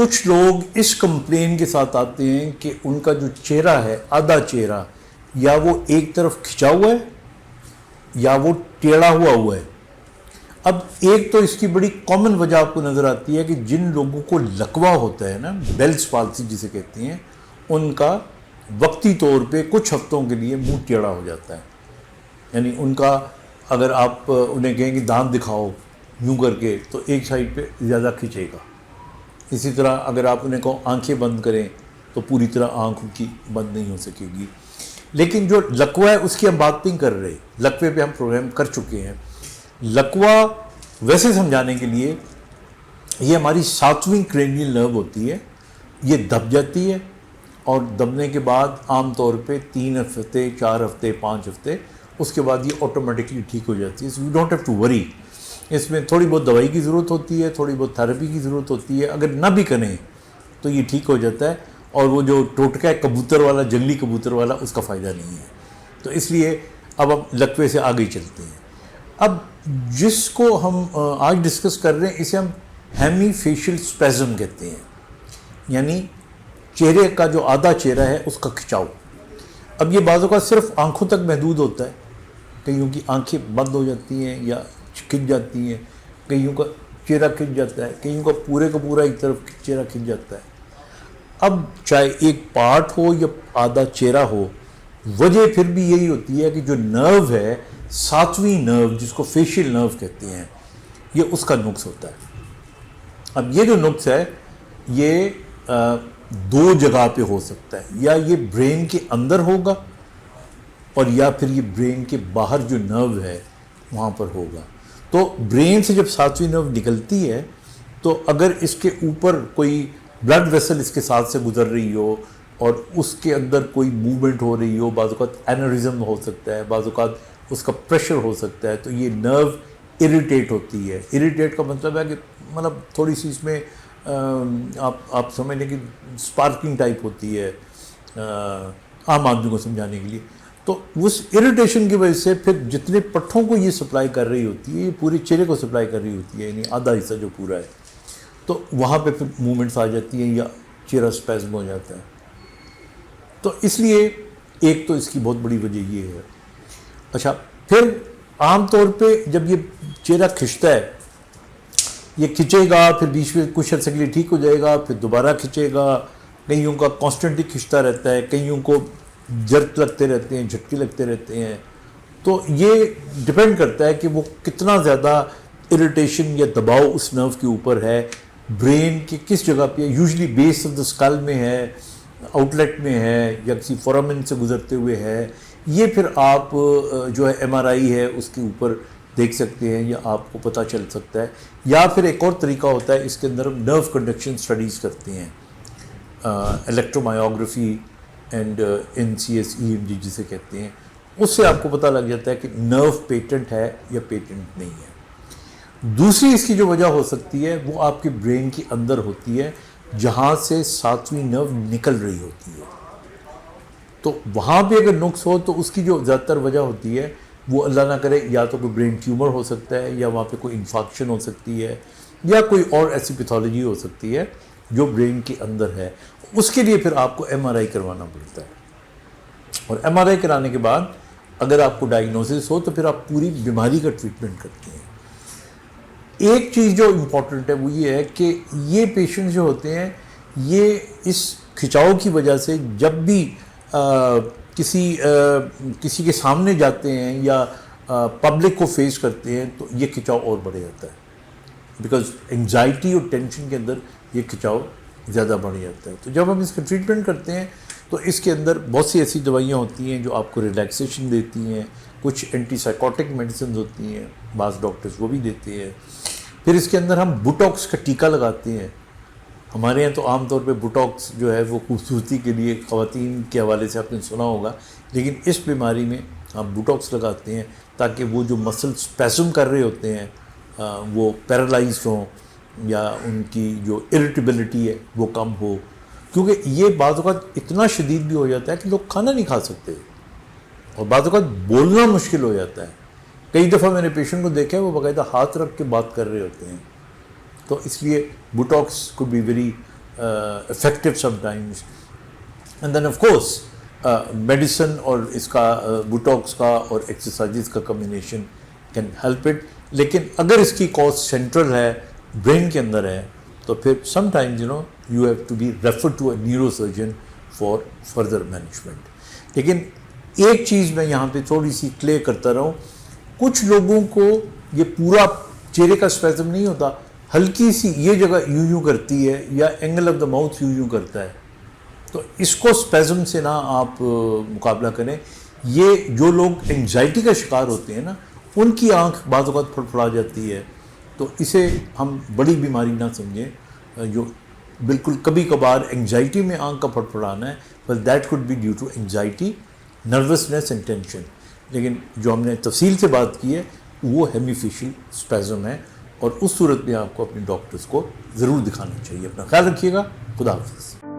کچھ لوگ اس کمپلین کے ساتھ آتے ہیں کہ ان کا جو چہرہ ہے، آدھا چہرہ، یا وہ ایک طرف کھچا ہوا ہے یا وہ ٹیڑھا ہوا ہے۔ اب ایک تو اس کی بڑی کامن وجہ آپ کو نظر آتی ہے کہ جن لوگوں کو لکوہ ہوتا ہے نا، بیلز پالسی جسے کہتے ہیں، ان کا وقتی طور پہ کچھ ہفتوں کے لیے منہ ٹیڑھا ہو جاتا ہے، یعنی ان کا اگر آپ انہیں کہیں کہ دانت دکھاؤ یوں کر کے تو ایک سائڈ پہ زیادہ کھنچے گا۔ اسی طرح اگر آپ انہیں کہو آنکھیں بند کریں تو پوری طرح آنکھوں کی بند نہیں ہو سکے گی۔ لیکن جو لکوہ ہے اس کی ہم بات نہیں کر رہے، لکوے پہ ہم پروگرام کر چکے ہیں۔ لکوہ ویسے سمجھانے کے لیے یہ ہماری 7ویں کرینیل نرو ہوتی ہے، یہ دب جاتی ہے، اور دبنے کے بعد عام طور پہ 3 ہفتے 4 ہفتے 5 ہفتے اس کے بعد یہ آٹومیٹکلی ٹھیک ہو جاتی ہے۔ So you don't have to worry, اس میں تھوڑی بہت دوائی کی ضرورت ہوتی ہے، تھوڑی بہت تھراپی کی ضرورت ہوتی ہے، اگر نہ بھی کریں تو یہ ٹھیک ہو جاتا ہے، اور وہ جو ٹوٹکا ہے کبوتر والا، جنگلی کبوتر والا، اس کا فائدہ نہیں ہے۔ تو اس لیے اب ہم لکوے سے آگے چلتے ہیں۔ اب جس کو ہم آج ڈسکس کر رہے ہیں اسے ہم ہیمی فیشل اسپیزم کہتے ہیں، یعنی چہرے کا جو آدھا چہرہ ہے اس کا کھچاؤ۔ اب یہ بعض اوقات صرف آنکھوں تک محدود ہوتا ہے، کئیوں کی آنکھیں بند ہو جاتی ہیں یا کھنچ جاتی ہیں، کئیوں کا چہرہ کھنچ جاتا ہے، کئیوں کا پورا ایک طرف چہرہ کھنچ جاتا ہے۔ اب چاہے ایک پارٹ ہو یا آدھا چہرہ ہو، وجہ پھر بھی یہی ہوتی ہے کہ جو نرو ہے، 7ویں نرو جس کو فیشل نرو کہتے ہیں، یہ اس کا نقص ہوتا ہے۔ اب یہ جو نقص ہے یہ 2 جگہ پہ ہو سکتا ہے، یا یہ برین کے اندر ہوگا اور یا پھر یہ برین کے باہر جو نرو ہے وہاں پر ہوگا۔ تو برین سے جب 7ویں نرو نکلتی ہے تو اگر اس کے اوپر کوئی بلڈ ویسل اس کے ساتھ سے گزر رہی ہو اور اس کے اندر کوئی موومنٹ ہو رہی ہو، بعض اوقات اینوریزم ہو سکتا ہے، بعض اوقات اس کا پریشر ہو سکتا ہے، تو یہ نرو اریٹیٹ ہوتی ہے۔ اریٹیٹ کا مطلب ہے کہ مطلب تھوڑی سی اس میں آپ سمجھ لیں کہ اسپارکنگ ٹائپ ہوتی ہے عام آدمی کو سمجھانے کے لیے۔ تو اس اریٹیشن کی وجہ سے پھر جتنے پٹھوں کو یہ سپلائی کر رہی ہوتی ہے، یہ پورے چہرے کو سپلائی کر رہی ہوتی ہے، یعنی آدھا حصہ جو پورا ہے، تو وہاں پہ پھر موومنٹس آ جاتی ہیں یا چہرہ اسپیزم ہو جاتا ہے۔ تو اس لیے ایک تو اس کی بہت بڑی وجہ یہ ہے۔ اچھا، پھر عام طور پہ جب یہ چہرہ کھنچتا ہے، یہ کھنچے گا، پھر بیچ میں کچھ عرصے کے لیے ٹھیک ہو جائے گا، پھر دوبارہ کھنچے گا، کئیوں کا کانسٹنٹلی کھنچتا رہتا ہے، کئیوں کو جرک لگتے رہتے ہیں، جھٹکے لگتے رہتے ہیں۔ تو یہ ڈپینڈ کرتا ہے کہ وہ کتنا زیادہ اریٹیشن یا دباؤ اس نرو کے اوپر ہے، برین کی کس جگہ پہ ہے، usually base of the skill میں ہے، آؤٹ لیٹ میں ہے، یا کسی فورامن سے گزرتے ہوئے ہے۔ یہ پھر آپ جو ہے MRI ہے اس کے اوپر دیکھ سکتے ہیں، یا آپ کو پتہ چل سکتا ہے۔ یا پھر ایک اور طریقہ ہوتا ہے، اس کے اندر ہم نرو کنڈکشن اسٹڈیز کرتے ہیں، الیکٹرومایوگرافی اینڈ NCS-EMG جسے کہتے ہیں، اس سے آپ کو پتہ لگ جاتا ہے کہ نرو پیٹنٹ ہے یا پیٹنٹ نہیں ہے۔ دوسری اس کی جو وجہ ہو سکتی ہے وہ آپ کے برین کے اندر ہوتی ہے، جہاں سے 7ویں نرو نکل رہی ہوتی ہے۔ تو وہاں پہ اگر نقص ہو تو اس کی جو زیادہ تر وجہ ہوتی ہے وہ اللہ نہ کرے یا تو کوئی برین ٹیومر ہو سکتا ہے، یا وہاں پہ کوئی انفارکشن ہو سکتی ہے، یا کوئی اور ایسی پیتھولوجی ہو سکتی ہے جو برین کے اندر ہے۔ اس کے لیے پھر آپ کو MRI کروانا پڑتا ہے، اور MRI کرانے کے بعد اگر آپ کو ڈائگنوسس ہو تو پھر آپ پوری بیماری کا ٹریٹمنٹ کرتے ہیں۔ ایک چیز جو امپورٹنٹ ہے وہ یہ ہے کہ یہ پیشنٹ جو ہوتے ہیں، یہ اس کھچاؤ کی وجہ سے جب بھی کسی کے سامنے جاتے ہیں یا پبلک کو فیس کرتے ہیں تو یہ کھچاؤ اور بڑھ جاتا ہے، بیکاز انگزائٹی اور ٹینشن کے اندر یہ کھچاؤ زیادہ بڑھ جاتا ہے۔ تو جب ہم اس کا ٹریٹمنٹ کرتے ہیں تو اس کے اندر بہت سی ایسی دوائیاں ہوتی ہیں جو آپ کو ریلیکسیشن دیتی ہیں، کچھ اینٹی سائیکوٹک میڈیسنز ہوتی ہیں، بعض ڈاکٹرز وہ بھی دیتے ہیں۔ پھر اس کے اندر ہم بوٹاکس کا ٹیکہ لگاتے ہیں۔ ہمارے یہاں تو عام طور پہ بوٹاکس جو ہے وہ خوبصورتی کے لیے خواتین کے حوالے سے آپ نے سنا ہوگا، لیکن اس بیماری میں ہم بوٹاکس لگاتے ہیں تاکہ وہ جو مسل اسپیزم کر رہے ہوتے ہیں وہ پیرالائزڈ ہوں، یا ان کی جو اریٹیبلٹی ہے وہ کم ہو، کیونکہ یہ بعض اوقات اتنا شدید بھی ہو جاتا ہے کہ لوگ کھانا نہیں کھا سکتے، اور بعض اوقات بولنا مشکل ہو جاتا ہے۔ کئی دفعہ میں نے پیشنٹ کو دیکھا ہے وہ باقاعدہ ہاتھ رکھ کے بات کر رہے ہوتے ہیں۔ تو اس لیے بوٹاکس کو be very effective sometimes. And then of course medicine اور اس کا بوٹاکس کا اور ایکسرسائزز کا کمبینیشن کین ہیلپ اٹ. لیکن اگر اس کی کاز سینٹرل ہے, برین کے اندر ہے, تو پھر sometimes you have to be refer to a neurosurgeon for further management. لیکن ایک چیز میں یہاں پہ تھوڑی سی کلیئر کرتا رہوں, کچھ لوگوں کو یہ پورا چہرے کا اسپیزم نہیں ہوتا, ہلکی سی یہ جگہ یوں یوں کرتی ہے یا اینگل آف دا ماؤتھ یوں یوں کرتا ہے, تو اس کو اسپیزم سے نہ آپ مقابلہ کریں. یہ جو لوگ انگزائٹی کا شکار ہوتے ہیں نا, ان کی آنکھ بعض اوقات پھڑپھڑا جاتی ہے, تو اسے ہم بڑی بیماری نہ سمجھیں. جو بالکل کبھی کبھار انگزائٹی میں آنکھ کا پھڑپھڑانا ہے, but that could be due to anxiety, nervousness and tension. لیکن جو ہم نے تفصیل سے بات کی ہے وہ ہیمیفیشل اسپیزم ہے, اور اس صورت میں آپ کو اپنے ڈاکٹرز کو ضرور دکھانا چاہیے. اپنا خیال رکھیے گا. خدا حافظ.